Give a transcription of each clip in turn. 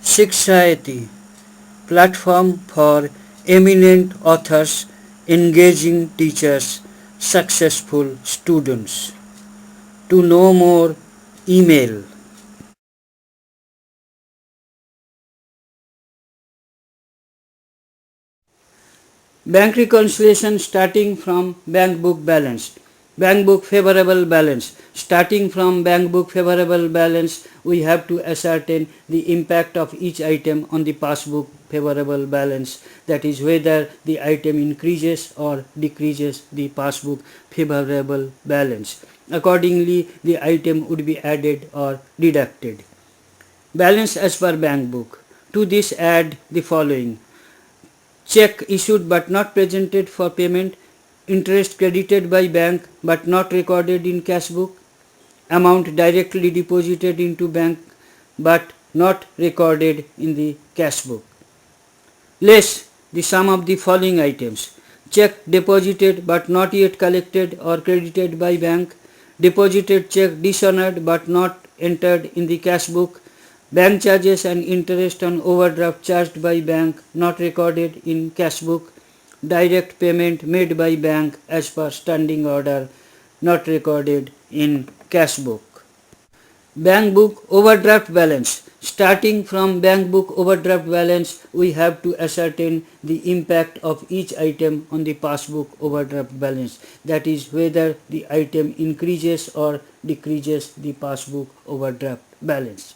Shikshayati, platform for eminent authors, engaging teachers, successful students. To know more, email. Bank reconciliation starting from bank book balance. Bank book favorable balance. Starting from bank book favorable balance, we have to ascertain the impact of each item on the passbook favorable balance, that is whether the item increases or decreases the passbook favorable balance. Accordingly, the item would be added or deducted. Balance as per bank book. To this add the following: check issued but not presented for payment, interest credited by bank but not recorded in cash book, amount directly deposited into bank but not recorded in the cash book. Less the sum of the following items: check deposited but not yet collected or credited by bank, deposited check dishonored but not entered in the cash book, bank charges and interest on overdraft charged by bank not recorded in cash book, direct payment made by bank as per standing order not recorded in cash book. Bank book overdraft balance. Starting from bank book overdraft balance, we have to ascertain the impact of each item on the passbook overdraft balance, that is whether the item increases or decreases the passbook overdraft balance.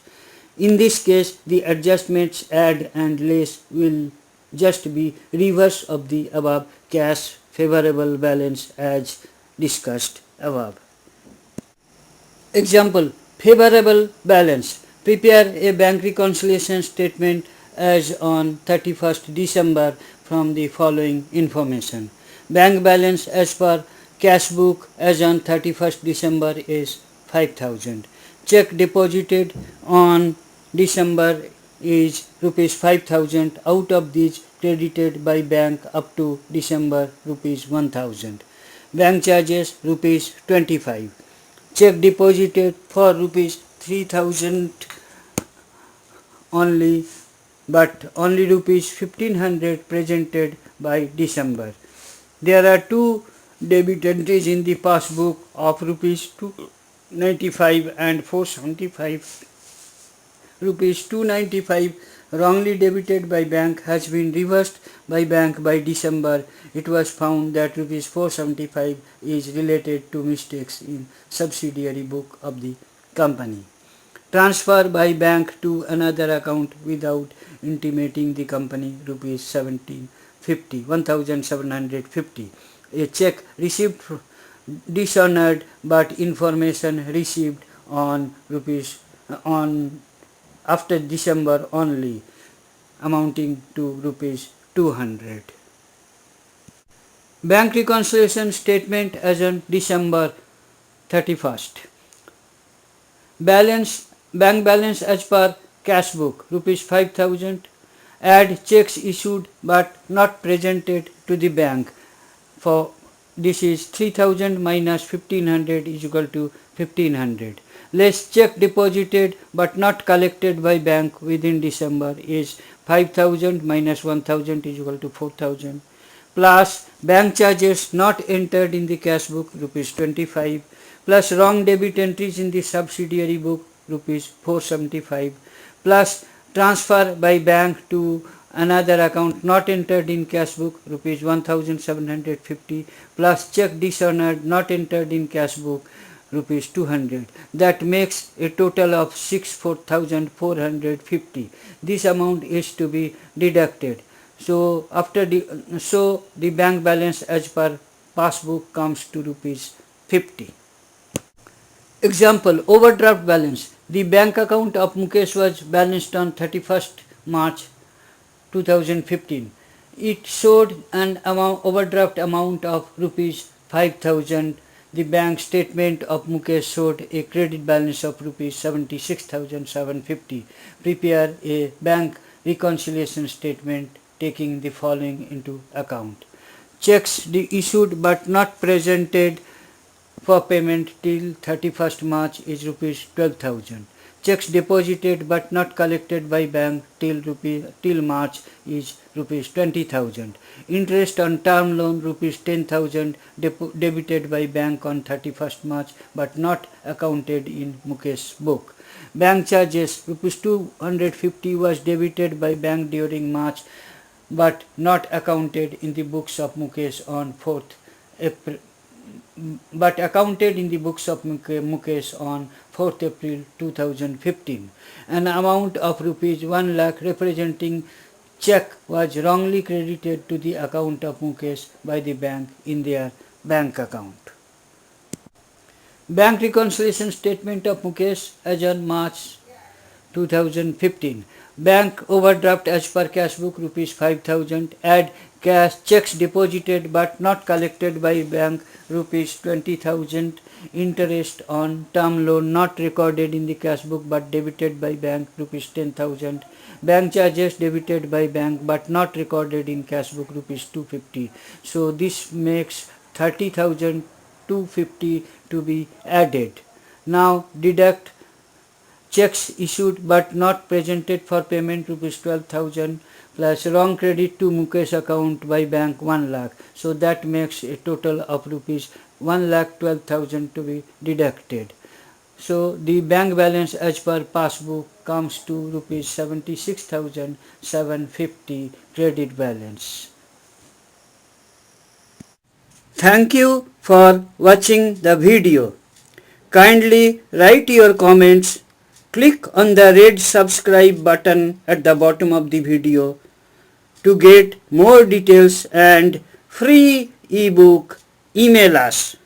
In this case, the adjustments add and less will just be reverse of the above cash favorable balance as discussed above. Example: favorable balance. Prepare a bank reconciliation statement as on 31st December from the following information. Bank balance as per cash book as on 31st December is 5,000. Check deposited on December is rupees 5,000. Out of these, credited by bank up to December rupees 1,000. Bank charges rupees 25. Check deposited for rupees 3,000 only, but only rupees 1,500 presented by December. There are two debit entries in the passbook of rupees 295 and 475. Rupees 295 wrongly debited by bank has been reversed by bank by December. It was found that rupees 475 is related to mistakes in subsidiary book of the company. Transfer by bank to another account without intimating the company rupees 1750. A check received dishonored but information received on rupees on after December only, amounting to rupees 200. Bank reconciliation statement as on December 31st. Bank balance as per cash book rupees 5,000. Add checks issued but not presented to the bank. For this is 3,000 minus 1,500 is equal to 1,500. Less check deposited but not collected by bank within December is 5,000 minus 1,000 is equal to 4,000. Plus bank charges not entered in the cash book rupees 25, plus wrong debit entries in the subsidiary book rupees 475, plus transfer by bank to another account not entered in cash book rupees 1,750, plus check dishonored not entered in cash book rupees 200. That makes a total of 64,450. This amount is to be deducted. So the bank balance as per passbook comes to rupees 50. Example: overdraft balance. The bank account of Mukesh was balanced on 31st March 2015. It showed an overdraft amount of rupees 5,000. The bank statement of Mukesh showed a credit balance of rupees 76,750. Prepare a bank reconciliation statement taking the following into account: checks issued but not presented for payment till 31st March is rupees 12,000. Checks deposited but not collected by bank till March is rupees 20,000. Interest on term loan rupees 10,000 debited by bank on 31st March but not accounted in Mukesh's book. Bank charges rupees 250 was debited by bank during March but not accounted in the books of Mukesh on 4th April. But accounted in the books of Mukesh on 4th April 2015. An amount of rupees 1 lakh representing check was wrongly credited to the account of Mukesh by the bank in their bank account. Bank reconciliation statement of Mukesh as on March 2015. Bank overdraft as per cash book rupees 5,000. Add cash checks deposited but not collected by bank rupees 20,000. Interest on term loan not recorded in the cash book but debited by bank rupees 10,000. Bank charges debited by bank but not recorded in cash book rupees 250. So this makes 30,250 to be added. Now deduct checks issued but not presented for payment rupees 12,000 plus wrong credit to Mukesh account by bank 1 lakh. So that makes a total of rupees 1,12,000 to be deducted. So the bank balance as per passbook comes to rupees 76,750 credit balance. Thank you for watching the video. Kindly write your comments. Click on the red subscribe button at the bottom of the video to get more details and free ebook. Email us.